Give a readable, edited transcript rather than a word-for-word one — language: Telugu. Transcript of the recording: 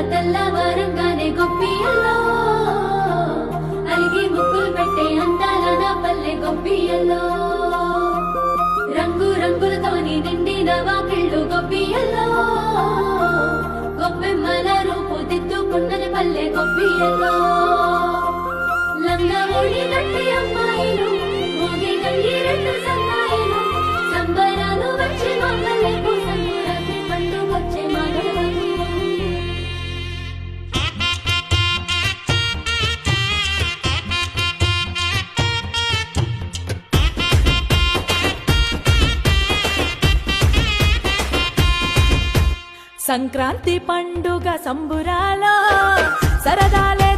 తెల్లవారంగానే గొప్పియల్లో అలిగి ముక్కులు పెట్టే అందాల నా పల్లె గొప్పియల్లో రంగులతోని నిండిన వాకిళ్ళు గొప్పియల్లో గొప్పెమ్మల రూపు దిద్దుకున్నది పల్లె గొప్పియల్లో లంగా ఓడి గట్టి అమ్మాయిలు మోగి గంగి రెండు సన్నాయిలు సంబరాలు వచ్చే మా పల్లె కోసం రాత్రి పండు వచ్చే మానవ సంక్రాంతి పండుగ సంబురాల సరదాలే